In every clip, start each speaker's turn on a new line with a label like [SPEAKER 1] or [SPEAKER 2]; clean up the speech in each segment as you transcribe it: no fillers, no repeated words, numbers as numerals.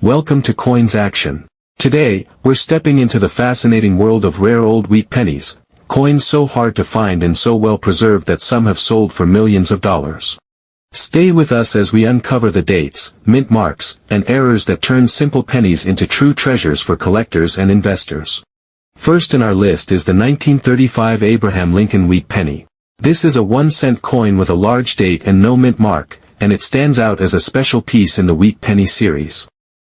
[SPEAKER 1] Welcome to Coins Action. Today, we're stepping into the fascinating world of rare old wheat pennies, coins so hard to find and so well preserved that some have sold for millions of dollars. Stay with us as we uncover the dates, mint marks, and errors that turn simple pennies into true treasures for collectors and investors. First in our list is the 1935 Abraham Lincoln wheat penny. This is a 1-cent coin with a large date and no mint mark, and it stands out as a special piece in the wheat penny series.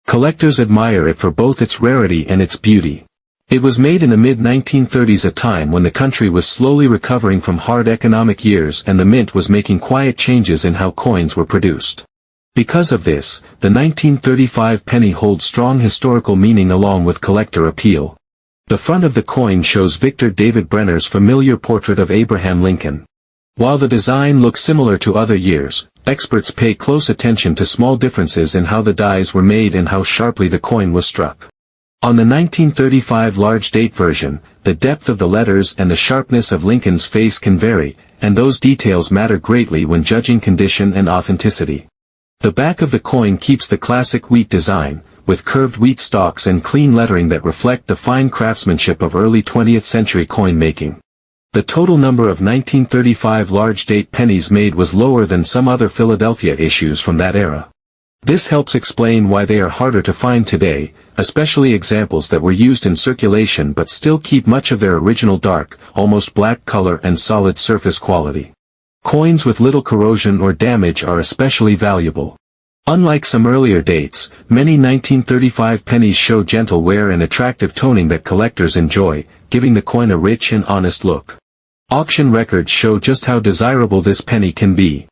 [SPEAKER 1] Collectors admire it for both its rarity and its beauty. It was made in the mid-1930s, a time when the country was slowly recovering from hard economic years and the mint was making quiet changes in how coins were produced. Because of this, the 1935 penny holds strong historical meaning along with collector appeal. The front of the coin shows Victor David Brenner's familiar portrait of Abraham Lincoln. While the design looks similar to other years, experts pay close attention to small differences in how the dies were made and how sharply the coin was struck. On the 1935 large date version, the depth of the letters and the sharpness of Lincoln's face can vary, and those details matter greatly when judging condition and authenticity. The back of the coin keeps the classic wheat design, with curved wheat stalks and clean lettering that reflect the fine craftsmanship of early 20th century coin making. The total number of 1935 large date pennies made was lower than some other Philadelphia issues from that era. This helps explain why they are harder to find today, especially examples that were used in circulation but still keep much of their original dark, almost black color and solid surface quality. Coins with little corrosion or damage are especially valuable. Unlike some earlier dates, many 1935 pennies show gentle wear and attractive toning that collectors enjoy, giving the coin a rich and honest look. Auction records show just how desirable this penny can be.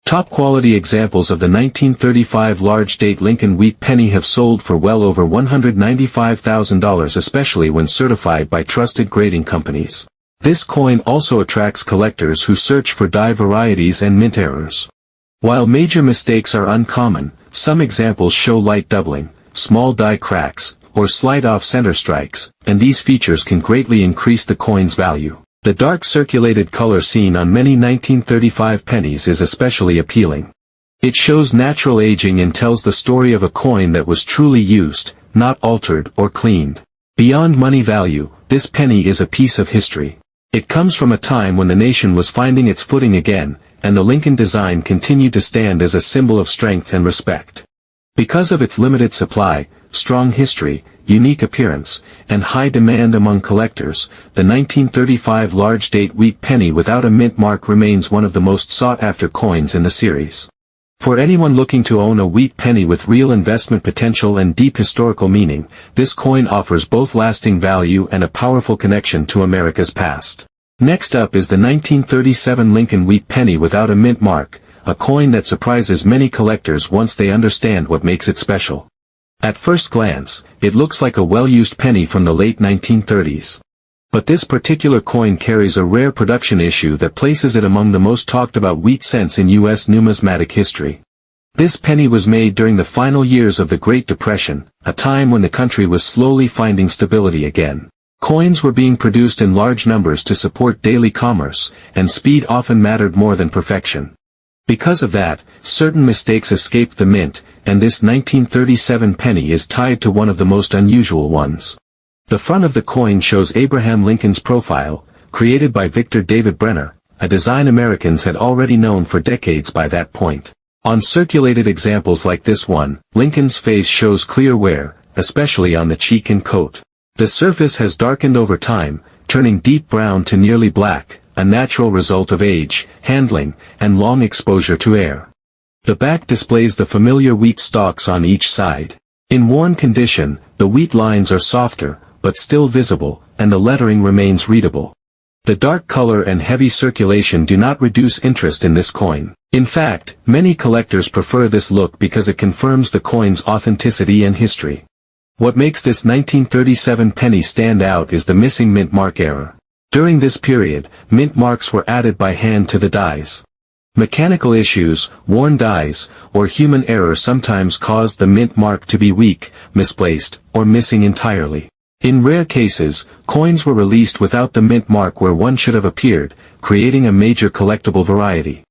[SPEAKER 1] Top quality examples of the 1935 large date Lincoln wheat penny have sold for well over $195,000, especially when certified by trusted grading companies. This coin also attracts collectors who search for die varieties and mint errors. While major mistakes are uncommon, some examples show light doubling, small die cracks, or slight off-center strikes, and these features can greatly increase the coin's value. The dark circulated color seen on many 1935 pennies is especially appealing. It shows natural aging and tells the story of a coin that was truly used, not altered or cleaned. Beyond money value, this penny is a piece of history. It comes from a time when the nation was finding its footing again, and the Lincoln design continued to stand as a symbol of strength and respect. Because of its limited supply, strong history, unique appearance, and high demand among collectors, the 1935 large date wheat penny without a mint mark remains one of the most sought-after coins in the series. For anyone looking to own a wheat penny with real investment potential and deep historical meaning, this coin offers both lasting value and a powerful connection to America's past. Next up is the 1937 Lincoln wheat penny without a mint mark, a coin that surprises many collectors once they understand what makes it special. At first glance, it looks like a well-used penny from the late 1930s. But this particular coin carries a rare production issue that places it among the most talked about wheat cents in U.S. numismatic history. This penny was made during the final years of the Great Depression, a time when the country was slowly finding stability again. Coins were being produced in large numbers to support daily commerce, and speed often mattered more than perfection. Because of that, certain mistakes escaped the mint, and this 1937 penny is tied to one of the most unusual ones. The front of the coin shows Abraham Lincoln's profile, created by Victor David Brenner, a design Americans had already known for decades by that point. On circulated examples like this one, Lincoln's face shows clear wear, especially on the cheek and coat. The surface has darkened over time, turning deep brown to nearly black, a natural result of age, handling, and long exposure to air. The back displays the familiar wheat stalks on each side. In worn condition, the wheat lines are softer, but still visible, and the lettering remains readable. The dark color and heavy circulation do not reduce interest in this coin. In fact, many collectors prefer this look because it confirms the coin's authenticity and history. What makes this 1937 penny stand out is the missing mint mark error. During this period, mint marks were added by hand to the dies. Mechanical issues, worn dies, or human error sometimes caused the mint mark to be weak, misplaced, or missing entirely. In rare cases, coins were released without the mint mark where one should have appeared, creating a major collectible variety.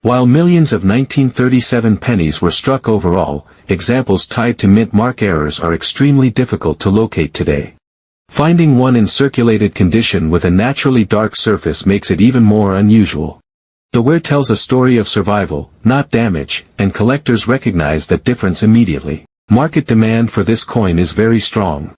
[SPEAKER 1] While millions of 1937 pennies were struck overall, examples tied to mint mark errors are extremely difficult to locate today. Finding one in circulated condition with a naturally dark surface makes it even more unusual. The wear tells a story of survival, not damage, and collectors recognize that difference immediately. Market demand for this coin is very strong.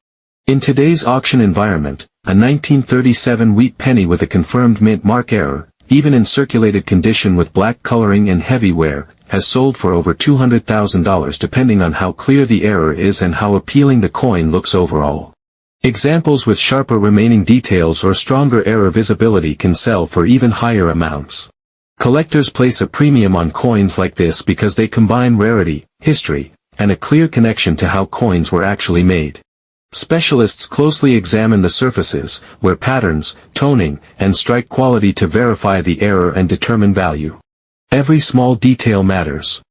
[SPEAKER 1] In today's auction environment, a 1937 wheat penny with a confirmed mint mark error, even in circulated condition with black coloring and heavy wear, has sold for over $200,000 depending on how clear the error is and how appealing the coin looks overall. Examples with sharper remaining details or stronger error visibility can sell for even higher amounts. Collectors place a premium on coins like this because they combine rarity, history, and a clear connection to how coins were actually made. Specialists closely examine the surfaces, wear patterns, toning, and strike quality to verify the error and determine value. Every small detail matters.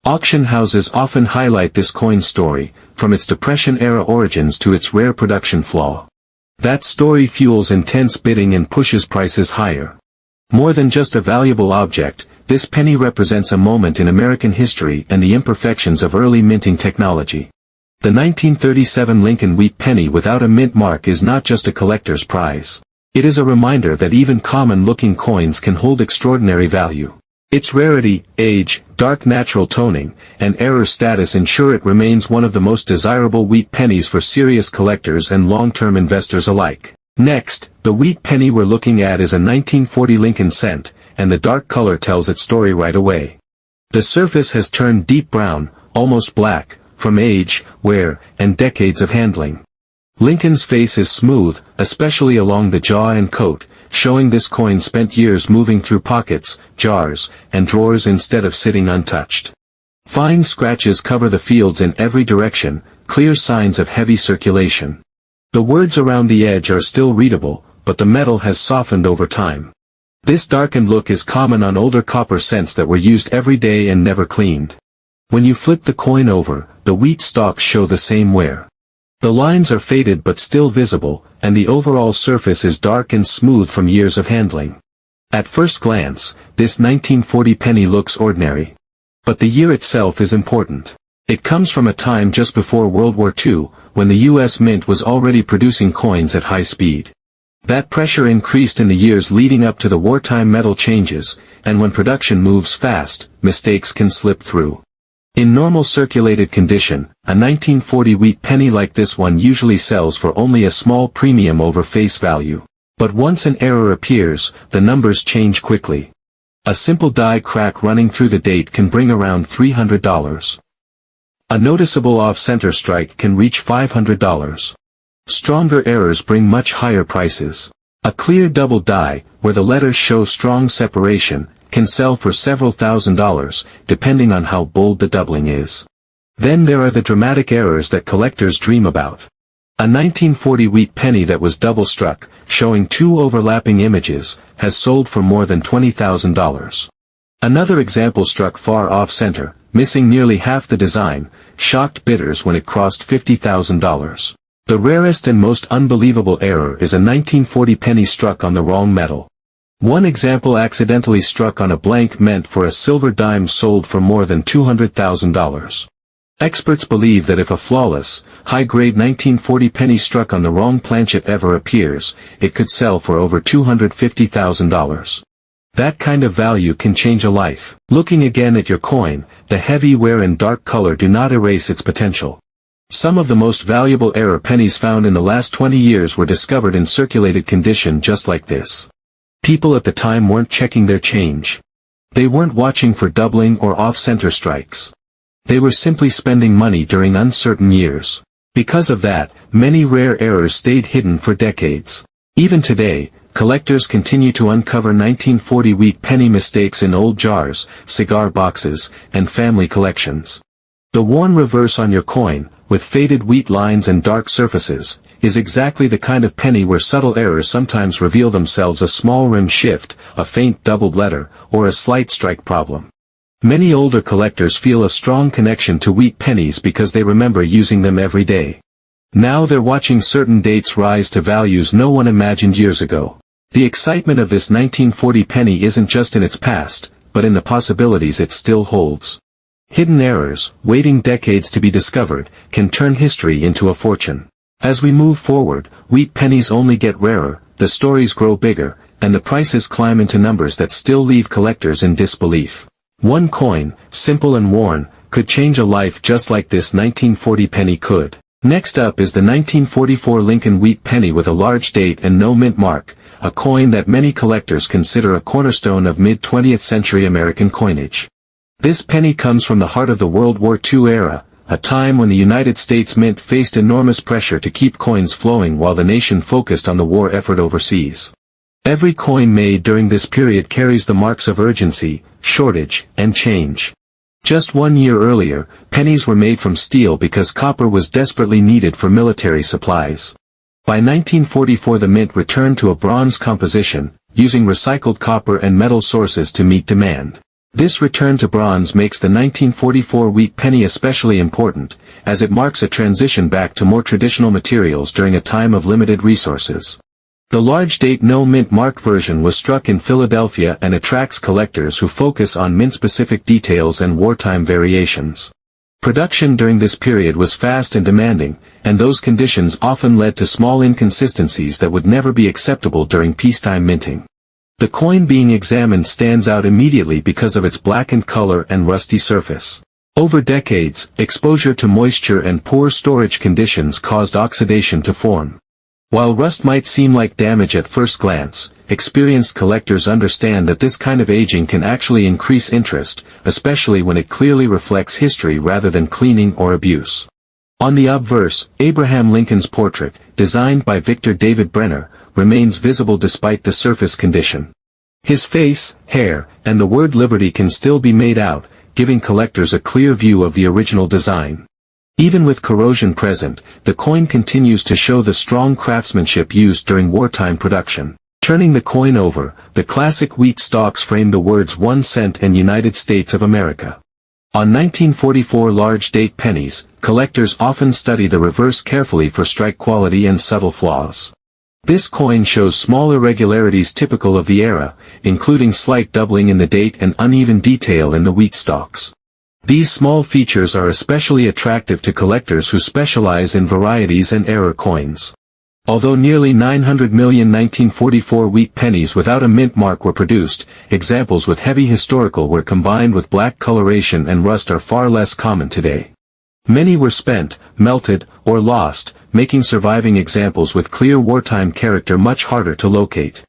[SPEAKER 1] Auction houses often highlight this coin's story, from its Depression-era origins to its rare production flaw. That story fuels intense bidding and pushes prices higher. More than just a valuable object, this penny represents a moment in American history and the imperfections of early minting technology. The 1937 Lincoln wheat penny without a mint mark is not just a collector's prize. It is a reminder that even common-looking coins can hold extraordinary value. Its rarity, age, dark natural toning, and error status ensure it remains one of the most desirable wheat pennies for serious collectors and long-term investors alike. Next, the wheat penny we're looking at is a 1940 Lincoln cent, and the dark color tells its story right away. The surface has turned deep brown, almost black, from age, wear, and decades of handling. Lincoln's face is smooth, especially along the jaw and coat, showing this coin spent years moving through pockets, jars, and drawers instead of sitting untouched. Fine scratches cover the fields in every direction, clear signs of heavy circulation. The words around the edge are still readable, but the metal has softened over time. This darkened look is common on older copper cents that were used every day and never cleaned. When you flip the coin over, the wheat stalks show the same wear. The lines are faded but still visible, and the overall surface is dark and smooth from years of handling. At first glance, this 1940 penny looks ordinary. But the year itself is important. It comes from a time just before World War II, when the U.S. Mint was already producing coins at high speed. That pressure increased in the years leading up to the wartime metal changes, and when production moves fast, mistakes can slip through. In normal circulated condition, a 1940 wheat penny like this one usually sells for only a small premium over face value. But once an error appears, the numbers change quickly. A simple die crack running through the date can bring around $300. A noticeable off-center strike can reach $500. Stronger errors bring much higher prices. A clear double die, where the letters show strong separation, can sell for several $1,000s, depending on how bold the doubling is. Then there are the dramatic errors that collectors dream about. A 1940 wheat penny that was double-struck, showing two overlapping images, has sold for more than $20,000. Another example struck far off-center, missing nearly half the design, shocked bidders when it crossed $50,000. The rarest and most unbelievable error is a 1940 penny struck on the wrong metal. One example accidentally struck on a blank meant for a silver dime sold for more than $200,000. Experts believe that if a flawless, high-grade 1940 penny struck on the wrong planchet ever appears, it could sell for over $250,000. That kind of value can change a life. Looking again at your coin, the heavy wear and dark color do not erase its potential. Some of the most valuable error pennies found in the last 20 years were discovered in circulated condition just like this. People at the time weren't checking their change. They weren't watching for doubling or off-center strikes. They were simply spending money during uncertain years. Because of that, many rare errors stayed hidden for decades. Even today, collectors continue to uncover 1940 wheat penny mistakes in old jars, cigar boxes, and family collections. The worn reverse on your coin, with faded wheat lines and dark surfaces, is exactly the kind of penny where subtle errors sometimes reveal themselves: a small rim shift, a faint doubled letter, or a slight strike problem. Many older collectors feel a strong connection to wheat pennies because they remember using them every day. Now they're watching certain dates rise to values no one imagined years ago. The excitement of this 1940 penny isn't just in its past, but in the possibilities it still holds. Hidden errors, waiting decades to be discovered, can turn history into a fortune. As we move forward, wheat pennies only get rarer, the stories grow bigger, and the prices climb into numbers that still leave collectors in disbelief. One coin, simple and worn, could change a life just like this 1940 penny could. Next up is the 1944 Lincoln wheat penny with a large date and no mint mark, a coin that many collectors consider a cornerstone of mid-20th century American coinage. This penny comes from the heart of the World War II era, a time when the United States Mint faced enormous pressure to keep coins flowing while the nation focused on the war effort overseas. Every coin made during this period carries the marks of urgency, shortage, and change. Just 1 year earlier, pennies were made from steel because copper was desperately needed for military supplies. By 1944 the mint returned to a bronze composition, using recycled copper and metal sources to meet demand. This return to bronze makes the 1944 wheat penny especially important, as it marks a transition back to more traditional materials during a time of limited resources. The large date no mint mark version was struck in Philadelphia and attracts collectors who focus on mint-specific details and wartime variations. Production during this period was fast and demanding, and those conditions often led to small inconsistencies that would never be acceptable during peacetime minting. The coin being examined stands out immediately because of its blackened color and rusty surface. Over decades, exposure to moisture and poor storage conditions caused oxidation to form. While rust might seem like damage at first glance, experienced collectors understand that this kind of aging can actually increase interest, especially when it clearly reflects history rather than cleaning or abuse. On the obverse, Abraham Lincoln's portrait, designed by Victor David Brenner, remains visible despite the surface condition. His face, hair, and the word Liberty can still be made out, giving collectors a clear view of the original design. Even with corrosion present, the coin continues to show the strong craftsmanship used during wartime production. Turning the coin over, the classic wheat stalks frame the words 1 cent and United States of America. On 1944 large date pennies, collectors often study the reverse carefully for strike quality and subtle flaws. This coin shows small irregularities typical of the era, including slight doubling in the date and uneven detail in the wheat stalks. These small features are especially attractive to collectors who specialize in varieties and error coins. Although nearly 900 million 1944 wheat pennies without a mint mark were produced, examples with heavy historical were combined with black coloration and rust are far less common today. Many were spent, melted, or lost, making surviving examples with clear wartime character much harder to locate.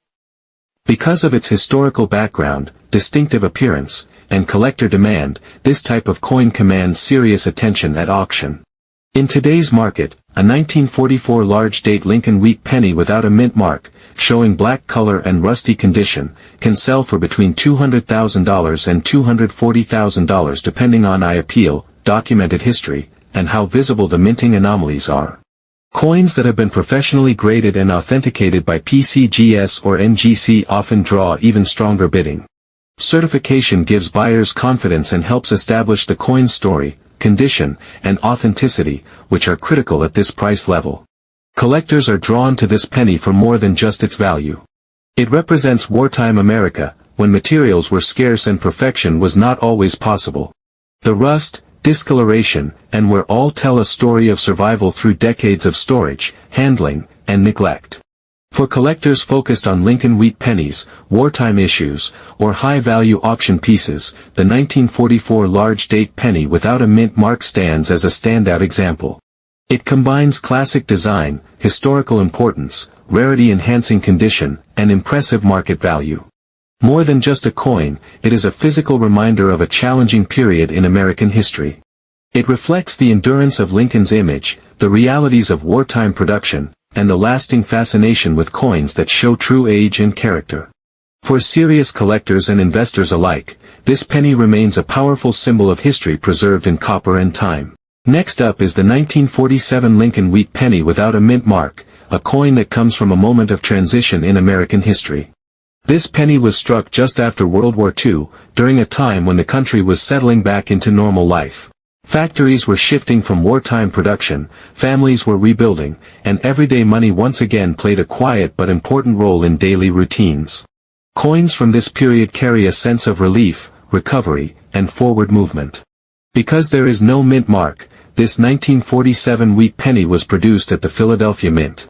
[SPEAKER 1] Because of its historical background, distinctive appearance, and collector demand, this type of coin commands serious attention at auction. In today's market, a 1944 large date Lincoln wheat penny without a mint mark, showing black color and rusty condition, can sell for between $200,000 and $240,000 depending on appeal, documented history, and how visible the minting anomalies are. Coins that have been professionally graded and authenticated by PCGS or NGC often draw even stronger bidding. Certification gives buyers confidence and helps establish the coin's story, condition, and authenticity, which are critical at this price level. Collectors are drawn to this penny for more than just its value. It represents wartime America, when materials were scarce and perfection was not always possible. The rust, discoloration, and wear all tell a story of survival through decades of storage, handling, and neglect. For collectors focused on Lincoln wheat pennies, wartime issues, or high-value auction pieces, the 1944 large date penny without a mint mark stands as a standout example. It combines classic design, historical importance, rarity-enhancing condition, and impressive market value. More than just a coin, it is a physical reminder of a challenging period in American history. It reflects the endurance of Lincoln's image, the realities of wartime production, and the lasting fascination with coins that show true age and character. For serious collectors and investors alike, this penny remains a powerful symbol of history preserved in copper and time. Next up is the 1947 Lincoln wheat penny without a mint mark, a coin that comes from a moment of transition in American history. This penny was struck just after World War II, during a time when the country was settling back into normal life. Factories were shifting from wartime production, families were rebuilding, and everyday money once again played a quiet but important role in daily routines. Coins from this period carry a sense of relief, recovery, and forward movement. Because there is no mint mark, this 1947 wheat penny was produced at the Philadelphia Mint.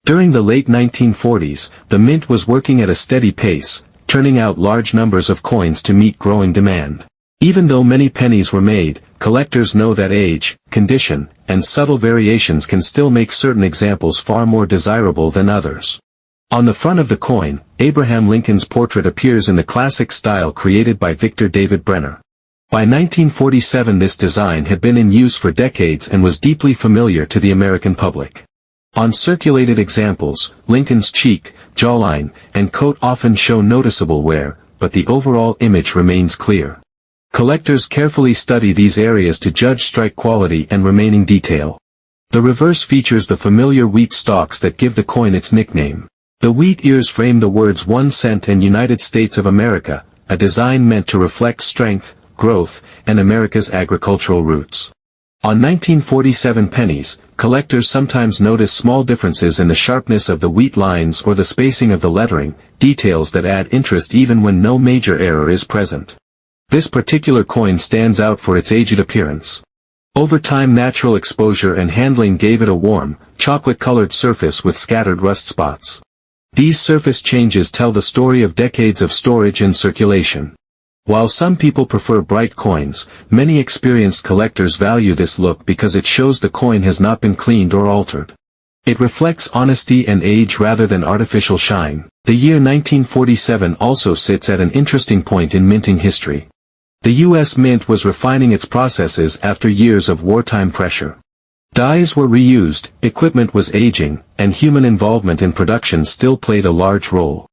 [SPEAKER 1] During the late 1940s, the mint was working at a steady pace, turning out large numbers of coins to meet growing demand. Even though many pennies were made, collectors know that age, condition, and subtle variations can still make certain examples far more desirable than others. On the front of the coin, Abraham Lincoln's portrait appears in the classic style created by Victor David Brenner. By 1947 this design had been in use for decades and was deeply familiar to the American public. On circulated examples, Lincoln's cheek, jawline, and coat often show noticeable wear, but the overall image remains clear. Collectors carefully study these areas to judge strike quality and remaining detail. The reverse features the familiar wheat stalks that give the coin its nickname. The wheat ears frame the words 1 cent and United States of America, a design meant to reflect strength, growth, and America's agricultural roots. On 1947 pennies, collectors sometimes notice small differences in the sharpness of the wheat lines or the spacing of the lettering, details that add interest even when no major error is present. This particular coin stands out for its aged appearance. Over time natural exposure and handling gave it a warm, chocolate-colored surface with scattered rust spots. These surface changes tell the story of decades of storage and circulation. While some people prefer bright coins, many experienced collectors value this look because it shows the coin has not been cleaned or altered. It reflects honesty and age rather than artificial shine. The year 1947 also sits at an interesting point in minting history. The U.S. Mint was refining its processes after years of wartime pressure. Dies were reused, equipment was aging, and human involvement in production still played a large role.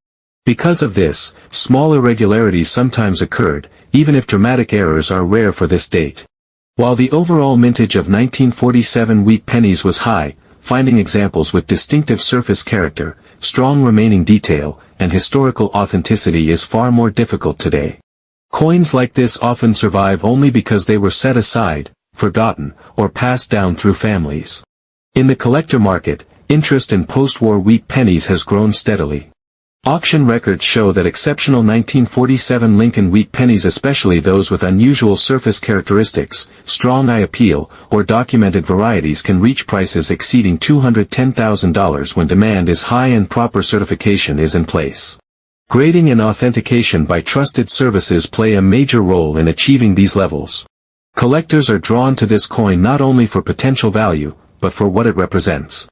[SPEAKER 1] Because of this, small irregularities sometimes occurred, even if dramatic errors are rare for this date. While the overall mintage of 1947 wheat pennies was high, finding examples with distinctive surface character, strong remaining detail, and historical authenticity is far more difficult today. Coins like this often survive only because they were set aside, forgotten, or passed down through families. In the collector market, interest in post-war wheat pennies has grown steadily. Auction records show that exceptional 1947 Lincoln wheat pennies, especially those with unusual surface characteristics, strong eye appeal, or documented varieties, can reach prices exceeding $210,000 when demand is high and proper certification is in place. Grading and authentication by trusted services play a major role in achieving these levels. Collectors are drawn to this coin not only for potential value, but for what it represents.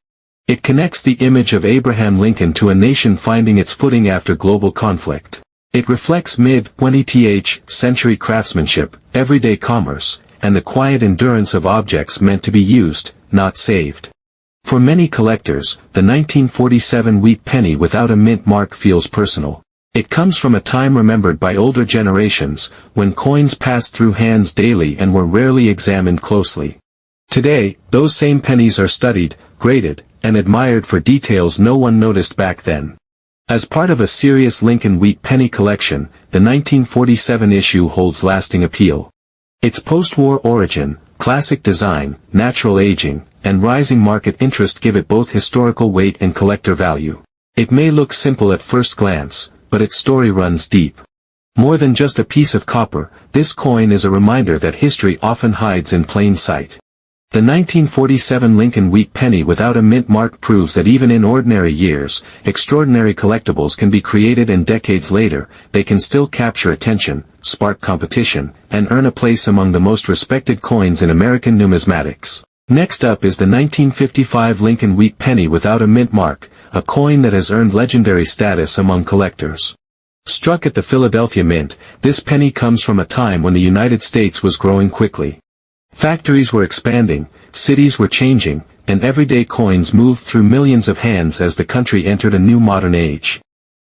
[SPEAKER 1] It connects the image of Abraham Lincoln to a nation finding its footing after global conflict. It reflects mid-20th century craftsmanship, everyday commerce, and the quiet endurance of objects meant to be used, not saved. For many collectors, the 1947 wheat penny without a mint mark feels personal. It comes from a time remembered by older generations, when coins passed through hands daily and were rarely examined closely. Today, those same pennies are studied, graded, and admired for details no one noticed back then. As part of a serious Lincoln wheat penny collection, the 1947 issue holds lasting appeal. Its post-war origin, classic design, natural aging, and rising market interest give it both historical weight and collector value. It may look simple at first glance, but its story runs deep. More than just a piece of copper, this coin is a reminder that history often hides in plain sight. The 1947 Lincoln wheat penny without a mint mark proves that even in ordinary years, extraordinary collectibles can be created, and decades later, they can still capture attention, spark competition, and earn a place among the most respected coins in American numismatics. Next up is the 1955 Lincoln wheat penny without a mint mark, a coin that has earned legendary status among collectors. Struck at the Philadelphia Mint, this penny comes from a time when the United States was growing quickly. Factories were expanding, cities were changing, and everyday coins moved through millions of hands as the country entered a new modern age.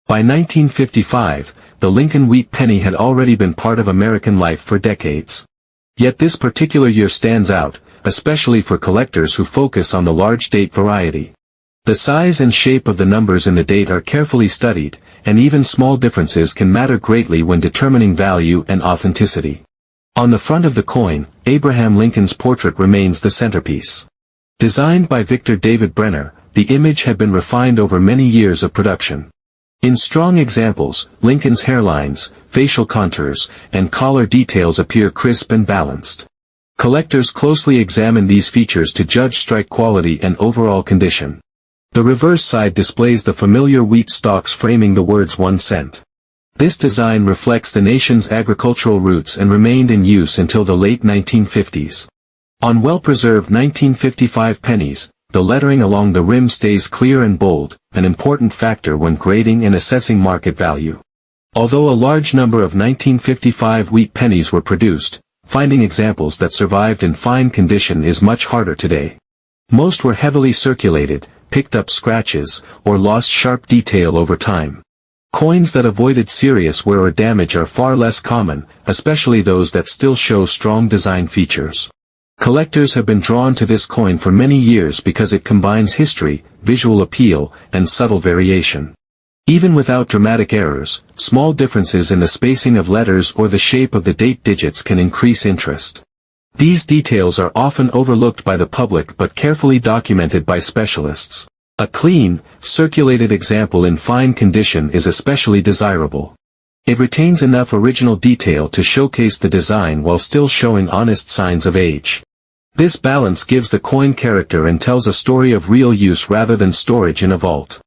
[SPEAKER 1] By 1955, the Lincoln wheat penny had already been part of American life for decades. Yet this particular year stands out, especially for collectors who focus on the large date variety. The size and shape of the numbers in the date are carefully studied, and even small differences can matter greatly when determining value and authenticity. On the front of the coin, Abraham Lincoln's portrait remains the centerpiece. Designed by Victor David Brenner, the image had been refined over many years of production. In strong examples, Lincoln's hairlines, facial contours, and collar details appear crisp and balanced. Collectors closely examine these features to judge strike quality and overall condition. The reverse side displays the familiar wheat stalks framing the words 1 cent. This design reflects the nation's agricultural roots and remained in use until the late 1950s. On well-preserved 1955 pennies, the lettering along the rim stays clear and bold, an important factor when grading and assessing market value. Although a large number of 1955 wheat pennies were produced, finding examples that survived in fine condition is much harder today. Most were heavily circulated, picked up scratches, or lost sharp detail over time. Coins that avoided serious wear or damage are far less common, especially those that still show strong design features. Collectors have been drawn to this coin for many years because it combines history, visual appeal, and subtle variation. Even without dramatic errors, small differences in the spacing of letters or the shape of the date digits can increase interest. These details are often overlooked by the public but carefully documented by specialists. A clean, circulated example in fine condition is especially desirable. It retains enough original detail to showcase the design while still showing honest signs of age. This balance gives the coin character and tells a story of real use rather than storage in a vault.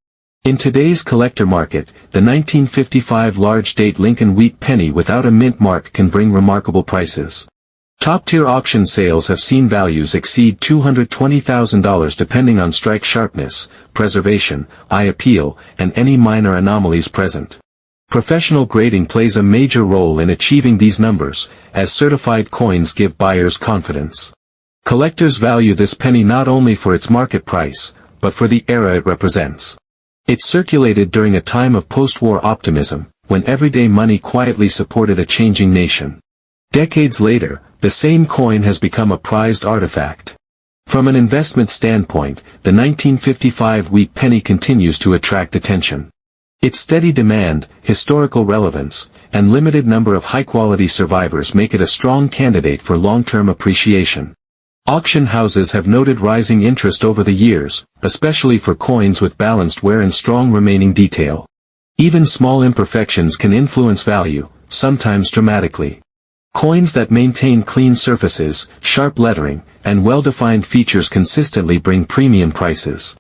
[SPEAKER 1] In today's collector market, the 1955 large-date Lincoln wheat penny without a mint mark can bring remarkable prices. Top-tier auction sales have seen values exceed $220,000 depending on strike sharpness, preservation, eye appeal, and any minor anomalies present. Professional grading plays a major role in achieving these numbers, as certified coins give buyers confidence. Collectors value this penny not only for its market price, but for the era it represents. It circulated during a time of post-war optimism, when everyday money quietly supported a changing nation. Decades later, the same coin has become a prized artifact. From an investment standpoint, the 1955 wheat penny continues to attract attention. Its steady demand, historical relevance, and limited number of high-quality survivors make it a strong candidate for long-term appreciation. Auction houses have noted rising interest over the years, especially for coins with balanced wear and strong remaining detail. Even small imperfections can influence value, sometimes dramatically. Coins that maintain clean surfaces, sharp lettering, and well-defined features consistently bring premium prices.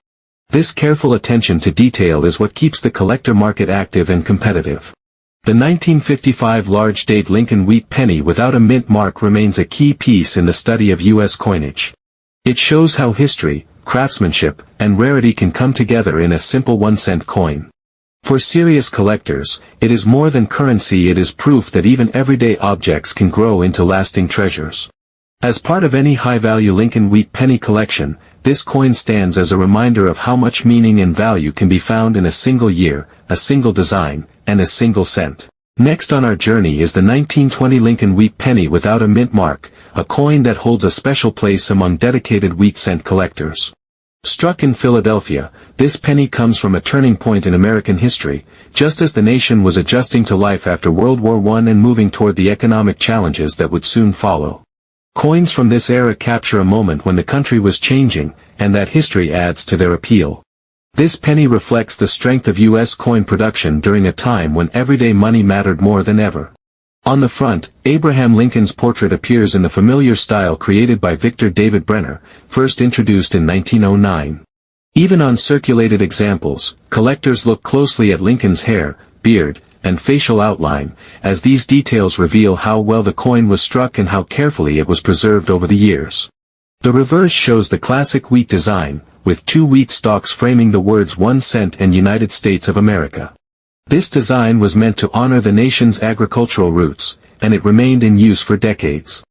[SPEAKER 1] This careful attention to detail is what keeps the collector market active and competitive. The 1955 large-date Lincoln wheat penny without a mint mark remains a key piece in the study of U.S. coinage. It shows how history, craftsmanship, and rarity can come together in a simple 1-cent coin. For serious collectors, it is more than currency, it is proof that even everyday objects can grow into lasting treasures. As part of any high-value Lincoln wheat penny collection, this coin stands as a reminder of how much meaning and value can be found in a single year, a single design, and a single cent. Next on our journey is the 1920 Lincoln wheat penny without a mint mark, a coin that holds a special place among dedicated wheat cent collectors. Struck in Philadelphia, this penny comes from a turning point in American history, just as the nation was adjusting to life after World War I and moving toward the economic challenges that would soon follow. Coins from this era capture a moment when the country was changing, and that history adds to their appeal. This penny reflects the strength of U.S. coin production during a time when everyday money mattered more than ever. On the front, Abraham Lincoln's portrait appears in the familiar style created by Victor David Brenner, first introduced in 1909. Even on circulated examples, collectors look closely at Lincoln's hair, beard, and facial outline, as these details reveal how well the coin was struck and how carefully it was preserved over the years. The reverse shows the classic wheat design, with 2 wheat stalks framing the words 1 cent and United States of America. This design was meant to honor the nation's agricultural roots, and it remained in use for decades.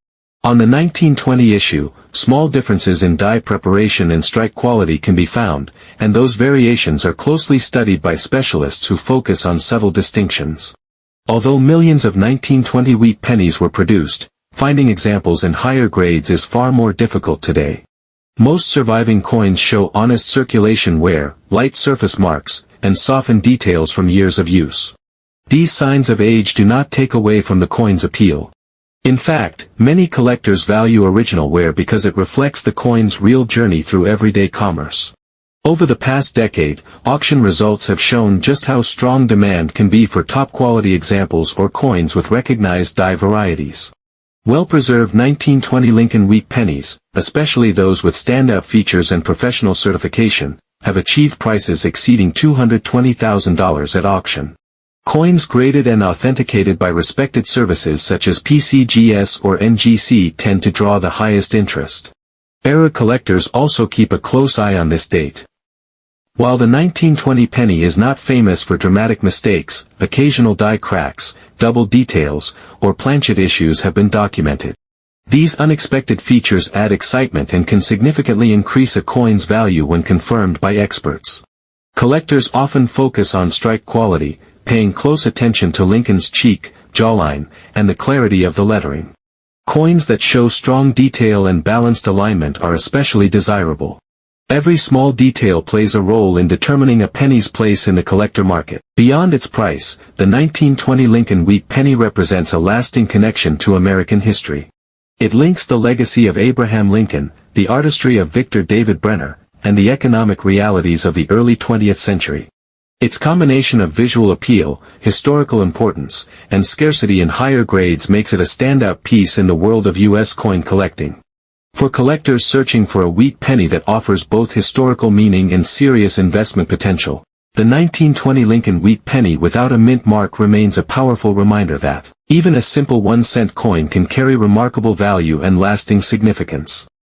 [SPEAKER 1] On the 1920 issue, small differences in die preparation and strike quality can be found, and those variations are closely studied by specialists who focus on subtle distinctions. Although millions of 1920 wheat pennies were produced, finding examples in higher grades is far more difficult today. Most surviving coins show honest circulation wear, light surface marks, and softened details from years of use. These signs of age do not take away from the coin's appeal. In fact, many collectors value original wear because it reflects the coin's real journey through everyday commerce. Over the past decade, auction results have shown just how strong demand can be for top-quality examples or coins with recognized die varieties. Well-preserved 1920 Lincoln wheat pennies, especially those with standout features and professional certification, have achieved prices exceeding $220,000 at auction. Coins graded and authenticated by respected services such as PCGS or NGC tend to draw the highest interest. Era collectors also keep a close eye on this date. While the 1920 penny is not famous for dramatic mistakes, occasional die cracks, double details, or planchet issues have been documented. These unexpected features add excitement and can significantly increase a coin's value when confirmed by experts. Collectors often focus on strike quality, paying close attention to Lincoln's cheek, jawline, and the clarity of the lettering. Coins that show strong detail and balanced alignment are especially desirable. Every small detail plays a role in determining a penny's place in the collector market. Beyond its price, the 1920 Lincoln wheat penny represents a lasting connection to American history. It links the legacy of Abraham Lincoln, the artistry of Victor David Brenner, and the economic realities of the early 20th century. Its combination of visual appeal, historical importance, and scarcity in higher grades makes it a standout piece in the world of U.S. coin collecting. For collectors searching for a wheat penny that offers both historical meaning and serious investment potential, the 1920 Lincoln wheat penny without a mint mark remains a powerful reminder that even a simple 1-cent coin can carry remarkable value and lasting significance.